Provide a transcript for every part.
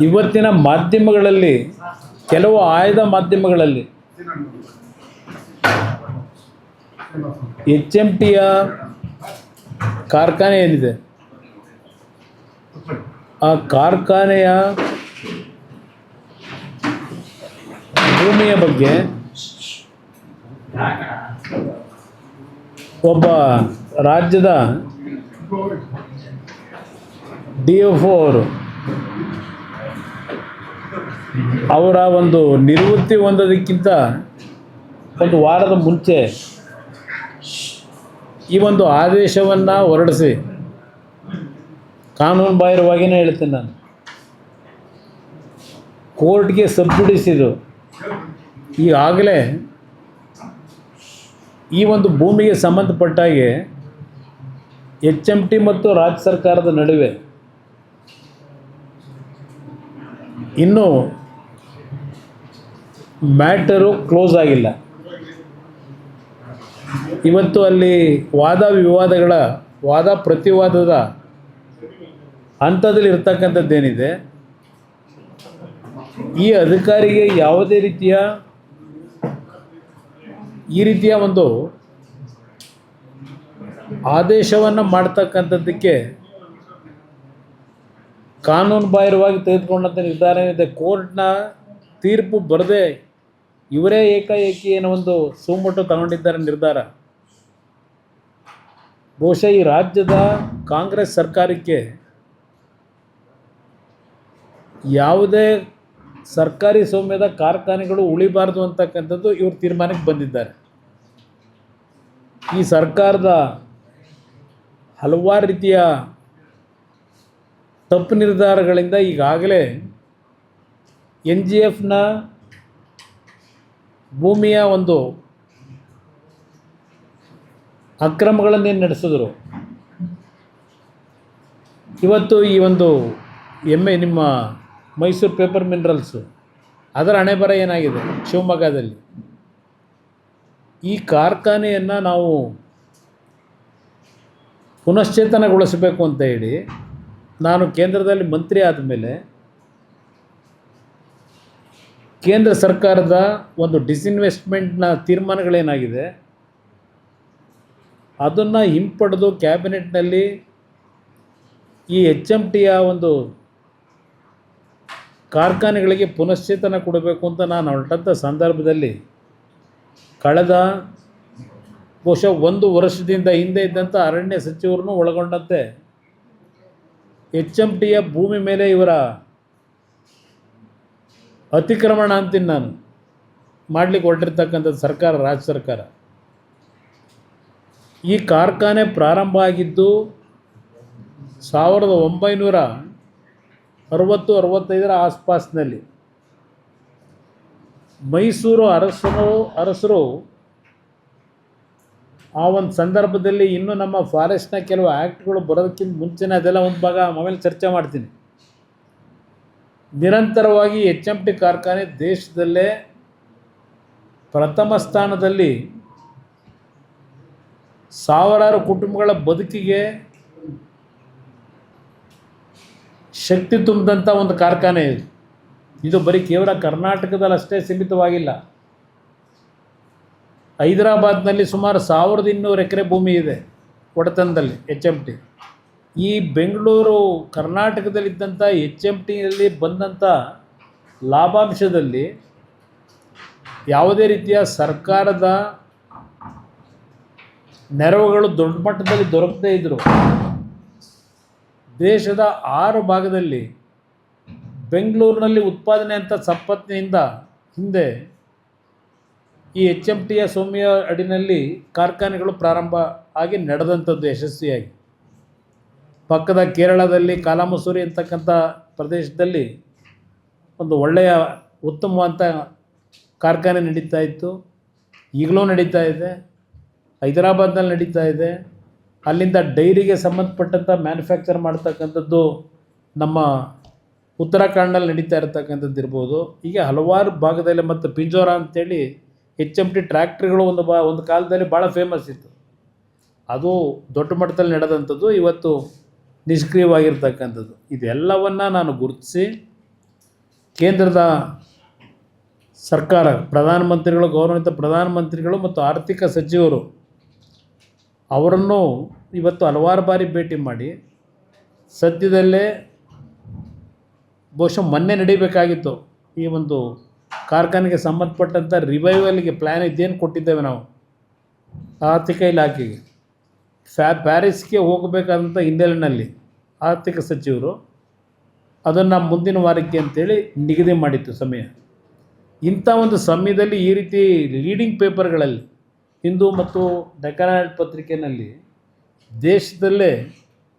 ಇವತ್ತಿನ ಮಾಧ್ಯಮಗಳಲ್ಲಿ, ಕೆಲವು ಆಯ್ದ ಮಾಧ್ಯಮಗಳಲ್ಲಿ HMTಯ ಕಾರ್ಖಾನೆ ಏನಿದೆ, ಆ ಕಾರ್ಖಾನೆಯ ಭೂಮಿಯ ಬಗ್ಗೆ ಒಬ್ಬ ರಾಜ್ಯದ DFO ಅವರ ಒಂದು ನಿವೃತ್ತಿ ಹೊಂದೋದಕ್ಕಿಂತ ಒಂದು ವಾರದ ಮುಂಚೆ ಈ ಒಂದು ಆದೇಶವನ್ನು ಹೊರಡಿಸಿ, ಕಾನೂನು ಬಾಹಿರವಾಗಿಯೇ ಹೇಳ್ತೀನಿ ನಾನು, ಕೋರ್ಟ್ಗೆ ಸಬ್ಜುಡಿಸಿದ್ರು. ಈಗಾಗಲೇ ಈ ಒಂದು ಭೂಮಿಗೆ ಸಂಬಂಧಪಟ್ಟಾಗೆ HMT ಮತ್ತು ರಾಜ್ಯ ಸರ್ಕಾರದ ನಡುವೆ ಇನ್ನೂ ಮ್ಯಾಟರು ಕ್ಲೋಸ್ ಆಗಿಲ್ಲ. ಇವತ್ತು ಅಲ್ಲಿ ವಾದ ಪ್ರತಿವಾದದ ಹಂತದಲ್ಲಿ ಇರ್ತಕ್ಕಂಥದ್ದೇನಿದೆ, ಈ ಅಧಿಕಾರಿಗೆ ಯಾವುದೇ ಈ ರೀತಿಯ ಒಂದು ಆದೇಶವನ್ನು ಮಾಡ್ತಕ್ಕಂಥದ್ದಕ್ಕೆ ಕಾನೂನು ಬಾಹಿರವಾಗಿ ತೆಗೆದುಕೊಂಡಂಥ ನಿರ್ಧಾರ ಏನಿದೆ, ಕೋರ್ಟ್ನ ತೀರ್ಪು ಬರದೆ ಇವರೇ ಏಕಾಏಕಿ ಏನೋ ಒಂದು ಸುಮೋಟೋ ತಗೊಂಡಿದ್ದಾರೆ ನಿರ್ಧಾರ. ಬಹುಶಃ ಈ ರಾಜ್ಯದ ಕಾಂಗ್ರೆಸ್ ಸರ್ಕಾರಕ್ಕೆ ಯಾವುದೇ ಸರ್ಕಾರಿ ಸ್ವಾಮ್ಯದ ಕಾರ್ಖಾನೆಗಳು ಉಳಿಬಾರ್ದು ಅಂತಕ್ಕಂಥದ್ದು ಇವರು ತೀರ್ಮಾನಕ್ಕೆ ಬಂದಿದ್ದಾರೆ. ಈ ಸರ್ಕಾರದ ಹಲವಾರು ರೀತಿಯ ತಪ್ಪು ನಿರ್ಧಾರಗಳಿಂದ ಈಗಾಗಲೇ NGFನ ಭೂಮಿಯ ಒಂದು ಅಕ್ರಮಗಳನ್ನೇನು ನಡೆಸಿದ್ರು, ಇವತ್ತು ಈ ಒಂದು ನಿಮ್ಮ ಮೈಸೂರು ಪೇಪರ್ ಮಿನರಲ್ಸು ಅದರ ಹಣೆಬರ ಏನಾಗಿದೆ ಶಿವಮೊಗ್ಗದಲ್ಲಿ. ಈ ಕಾರ್ಖಾನೆಯನ್ನು ನಾವು ಪುನಶ್ಚೇತನಗೊಳಿಸಬೇಕು ಅಂತ ಹೇಳಿ ನಾನು ಕೇಂದ್ರದಲ್ಲಿ ಮಂತ್ರಿ ಆದಮೇಲೆ ಕೇಂದ್ರ ಸರ್ಕಾರದ ಒಂದು ಡಿಸ್ಇನ್ವೆಸ್ಟ್ಮೆಂಟ್ನ ತೀರ್ಮಾನಗಳೇನಾಗಿದೆ ಅದನ್ನು ಹಿಂಪಡೆದು ಕ್ಯಾಬಿನೆಟ್ನಲ್ಲಿ ಈ HMTಯ ಒಂದು ಕಾರ್ಖಾನೆಗಳಿಗೆ ಪುನಶ್ಚೇತನ ಕೊಡಬೇಕು ಅಂತ ನಾನು ಹೊರಟಂಥ ಸಂದರ್ಭದಲ್ಲಿ ಕಳೆದ ಬಹುಶಃ 1 ವರ್ಷದಿಂದ ಹಿಂದೆ ಇದ್ದಂಥ ಅರಣ್ಯ ಸಚಿವರನ್ನು ಒಳಗೊಂಡಂತೆ HMTಯ ಭೂಮಿ ಮೇಲೆ ಇವರ ಅತಿಕ್ರಮಣ ಅಂತೀನಿ ನಾನು ಮಾಡಲಿಕ್ಕೆ ಹೊರಟಿರ್ತಕ್ಕಂಥದ್ದು ಸರ್ಕಾರ, ರಾಜ್ಯ ಸರ್ಕಾರ. ಈ ಕಾರ್ಖಾನೆ ಪ್ರಾರಂಭ ಆಗಿದ್ದು 1960-65 ಆಸ್ಪಾಸ್ನಲ್ಲಿ. ಮೈಸೂರು ಅರಸರು ಆ ಒಂದು ಸಂದರ್ಭದಲ್ಲಿ ಇನ್ನೂ ನಮ್ಮ ಫಾರೆಸ್ಟ್ನ ಕೆಲವು ಆ್ಯಕ್ಟ್ಗಳು ಬರೋದಕ್ಕಿಂತ ಮುಂಚೆನೇ, ಅದೆಲ್ಲ ಒಂದು ಭಾಗ ಆಮೇಲೆ ಚರ್ಚೆ ಮಾಡ್ತೀನಿ, ನಿರಂತರವಾಗಿ HMT ಕಾರ್ಖಾನೆ ದೇಶದಲ್ಲೇ ಪ್ರಥಮ ಸ್ಥಾನದಲ್ಲಿ ಸಾವಿರಾರು ಕುಟುಂಬಗಳ ಬದುಕಿಗೆ ಶಕ್ತಿ ತುಂಬಿದಂಥ ಒಂದು ಕಾರ್ಖಾನೆ ಇದು. ಇದು ಬರೀ ಕೇವಲ ಕರ್ನಾಟಕದಲ್ಲಿ ಅಷ್ಟೇ ಸೀಮಿತವಾಗಿಲ್ಲ. ಹೈದರಾಬಾದ್ನಲ್ಲಿ ಸುಮಾರು 1200 ಎಕರೆ ಭೂಮಿ ಇದೆ ಒಡೆತನದಲ್ಲಿ HMT. ಈ ಬೆಂಗಳೂರು ಕರ್ನಾಟಕದಲ್ಲಿದ್ದಂಥ HMTಯಲ್ಲಿ ಬಂದಂಥ ಲಾಭಾಂಶದಲ್ಲಿ ಯಾವುದೇ ರೀತಿಯ ಸರ್ಕಾರದ ನೆರವುಗಳು ದೊಡ್ಡ ಮಟ್ಟದಲ್ಲಿ ದೊರಕದೇ ಇದ್ದರು. ದೇಶದ 6 ಭಾಗದಲ್ಲಿ ಬೆಂಗಳೂರಿನಲ್ಲಿ ಉತ್ಪಾದನೆ ಅಂತ ಸಂಪತ್ತಿನಿಂದ ಹಿಂದೆ ಈ HMTಯ ಸ್ವಾಮ್ಯ ಅಡಿನಲ್ಲಿ ಕಾರ್ಖಾನೆಗಳು ಪ್ರಾರಂಭ ಆಗಿ ನಡೆದಂಥದ್ದು ಯಶಸ್ವಿಯಾಗಿ. ಪಕ್ಕದ ಕೇರಳದಲ್ಲಿ ಕಾಲಾಮಸೂರಿ ಅಂತಕ್ಕಂಥ ಪ್ರದೇಶದಲ್ಲಿ ಒಂದು ಒಳ್ಳೆಯ ಉತ್ತಮವಾದಂಥ ಕಾರ್ಖಾನೆ ನಡೀತಾ ಇತ್ತು, ಈಗಲೂ ನಡೀತಾ ಇದೆ. ಹೈದರಾಬಾದ್ನಲ್ಲಿ ನಡೀತಾ ಇದೆ. ಅಲ್ಲಿಂದ ಡೈರಿಗೆ ಸಂಬಂಧಪಟ್ಟಂಥ ಮ್ಯಾನುಫ್ಯಾಕ್ಚರ್ ಮಾಡ್ತಕ್ಕಂಥದ್ದು ನಮ್ಮ ಉತ್ತರಾಖಂಡಲ್ಲಿ ನಡೀತಾ ಇರತಕ್ಕಂಥದ್ದು ಇರ್ಬೋದು. ಹೀಗೆ ಹಲವಾರು ಭಾಗದಲ್ಲಿ, ಮತ್ತು ಪಿಂಜೋರ ಅಂಥೇಳಿ HMT ಟ್ರ್ಯಾಕ್ಟ್ರಿಗಳು ಒಂದು ಕಾಲದಲ್ಲಿ ಭಾಳ ಫೇಮಸ್ ಇತ್ತು. ಅದು ದೊಡ್ಡ ಮಟ್ಟದಲ್ಲಿ ನಡೆದಂಥದ್ದು. ಇವತ್ತು ನಿಷ್ಕ್ರಿಯವಾಗಿರ್ತಕ್ಕಂಥದ್ದು. ಇದೆಲ್ಲವನ್ನು ನಾನು ಗುರುತಿಸಿ ಕೇಂದ್ರದ ಸರ್ಕಾರ, ಪ್ರಧಾನಮಂತ್ರಿಗಳು, ಗೌರವಾನ್ವಿತ ಪ್ರಧಾನಮಂತ್ರಿಗಳು ಮತ್ತು ಆರ್ಥಿಕ ಸಚಿವರು ಅವರನ್ನು ಇವತ್ತು ಹಲವಾರು ಬಾರಿ ಭೇಟಿ ಮಾಡಿ ಸದ್ಯದಲ್ಲೇ ಬಹುಶಃ ಮೊನ್ನೆ ನಡೀಬೇಕಾಗಿತ್ತು ಈ ಒಂದು ಕಾರ್ಖಾನೆಗೆ ಸಂಬಂಧಪಟ್ಟಂಥ ರಿವೈವಲ್ಗೆ ಪ್ಲ್ಯಾನ್ ಇದೇನು ಕೊಟ್ಟಿದ್ದೇವೆ ನಾವು ಆರ್ಥಿಕ ಇಲಾಖೆಗೆ, ಪ್ಯಾರಿಸ್ಗೆ ಹೋಗಬೇಕಾದಂಥ ಹಿನ್ನೆಲೆಯಲ್ಲಿ ಆರ್ಥಿಕ ಸಚಿವರು ಅದನ್ನು ಮುಂದಿನ ವಾರಕ್ಕೆ ಅಂತೇಳಿ ನಿಗದಿ ಮಾಡಿತ್ತು ಸಮಯ. ಇಂಥ ಒಂದು ಸಮಯದಲ್ಲಿ ಈ ರೀತಿ ಲೀಡಿಂಗ್ ಪೇಪರ್ಗಳಲ್ಲಿ ಹಿಂದೂ ಮತ್ತು ಡೆಕ್ಕನ್ ಹೆರಾಲ್ಡ್ ಪತ್ರಿಕೆಯಲ್ಲಿ ದೇಶದಲ್ಲೇ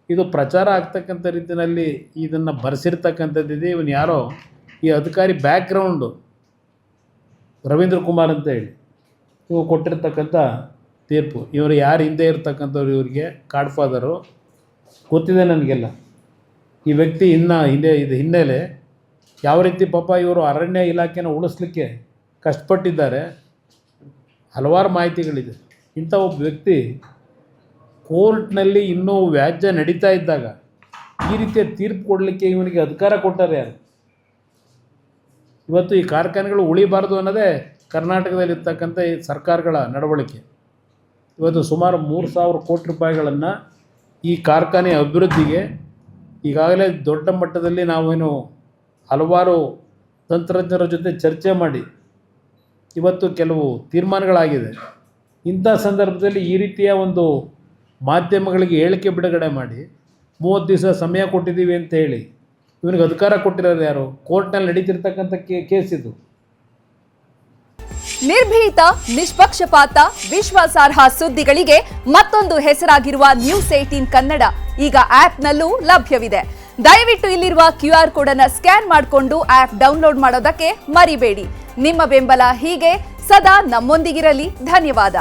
ಇದು ಪ್ರಚಾರ ಆಗ್ತಕ್ಕಂಥ ರೀತಿಯಲ್ಲಿ ಇದನ್ನು ಬರೆಸಿರ್ತಕ್ಕಂಥದ್ದಿದೆ. ಇವನು ಯಾರೋ ಈ ಅಧಿಕಾರಿ ಬ್ಯಾಕ್ಗ್ರೌಂಡು ರವೀಂದ್ರ ಕುಮಾರ್ ಅಂತ ಹೇಳಿ ಇವು ಕೊಟ್ಟಿರ್ತಕ್ಕಂಥ ತೀರ್ಪು. ಇವರು ಯಾರು ಹಿಂದೆ ಇರ್ತಕ್ಕಂಥವ್ರು, ಇವರಿಗೆ ಗಾಡ್ ಫಾದರು ಗೊತ್ತಿದೆ ನನಗೆಲ್ಲ. ಈ ವ್ಯಕ್ತಿ ಇದು ಹಿನ್ನೆಲೆ ಯಾವ ರೀತಿ ಪಾಪ ಇವರು ಅರಣ್ಯ ಇಲಾಖೆನ ಉಳಿಸ್ಲಿಕ್ಕೆ ಕಷ್ಟಪಟ್ಟಿದ್ದಾರೆ, ಹಲವಾರು ಮಾಹಿತಿಗಳಿದೆ. ಇಂಥ ಒಬ್ಬ ವ್ಯಕ್ತಿ ಕೋರ್ಟ್ನಲ್ಲಿ ಇನ್ನೂ ವ್ಯಾಜ್ಯ ನಡೀತಾ ಇದ್ದಾಗ ಈ ರೀತಿಯ ತೀರ್ಪು ಕೊಡಲಿಕ್ಕೆ ಇವನಿಗೆ ಅಧಿಕಾರ ಕೊಟ್ಟಾರೆ ಯಾರು? ಇವತ್ತು ಈ ಕಾರ್ಖಾನೆಗಳು ಉಳಿಬಾರ್ದು ಅನ್ನೋದೇ ಕರ್ನಾಟಕದಲ್ಲಿರ್ತಕ್ಕಂಥ ಈ ಸರ್ಕಾರಗಳ ನಡವಳಿಕೆ. ಇವತ್ತು ಸುಮಾರು 3,000 ಕೋಟಿ ರೂಪಾಯಿಗಳನ್ನು ಈ ಕಾರ್ಖಾನೆ ಅಭಿವೃದ್ಧಿಗೆ ಈಗಾಗಲೇ ದೊಡ್ಡ ಮಟ್ಟದಲ್ಲಿ ನಾವೇನು ಹಲವಾರು ತಂತ್ರಜ್ಞರ ಜೊತೆ ಚರ್ಚೆ ಮಾಡಿ ಇವತ್ತು ಕೆಲವು ತೀರ್ಮಾನಗಳಾಗಿದೆ. ಇಂಥ ಸಂದರ್ಭದಲ್ಲಿ ಈ ರೀತಿಯ ಒಂದು ಮಾಧ್ಯಮಗಳಿಗೆ ಹೇಳಿಕೆ ಬಿಡುಗಡೆ ಮಾಡಿ 30 ದಿವಸ ಸಮಯ ಕೊಟ್ಟಿದ್ದೀವಿ ಅಂತ ಹೇಳಿ ಇವನಿಗೆ ಅಧಿಕಾರ ಕೊಟ್ಟಿರೋದು ಯಾರು? ಕೋರ್ಟ್ನಲ್ಲಿ ನಡೀತಿರ್ತಕ್ಕಂಥ ಕೇಸ್ ಇದು. ನಿರ್ಭೀತ, ನಿಷ್ಪಕ್ಷಪಾತ, ವಿಶ್ವಾಸಾರ್ಹ ಸುದ್ದಿಗಳಿಗೆ ಮತ್ತೊಂದು ಹೆಸರಾಗಿರುವ ನ್ಯೂಸ್ 18 ಕನ್ನಡ ಈಗ ಆಪ್ನಲ್ಲೂ ಲಭ್ಯವಿದೆ. ದಯವಿಟ್ಟು ಇಲ್ಲಿರುವ QR ಕೋಡ್ ಅನ್ನು ಸ್ಕ್ಯಾನ್ ಮಾಡಿಕೊಂಡು ಆಪ್ ಡೌನ್ಲೋಡ್ ಮಾಡೋದಕ್ಕೆ ಮರಿಬೇಡಿ. ನಿಮ್ಮ ಬೆಂಬಲ ಹೀಗೆ ಸದಾ ನಮ್ಮೊಂದಿಗಿರಲಿ. ಧನ್ಯವಾದ.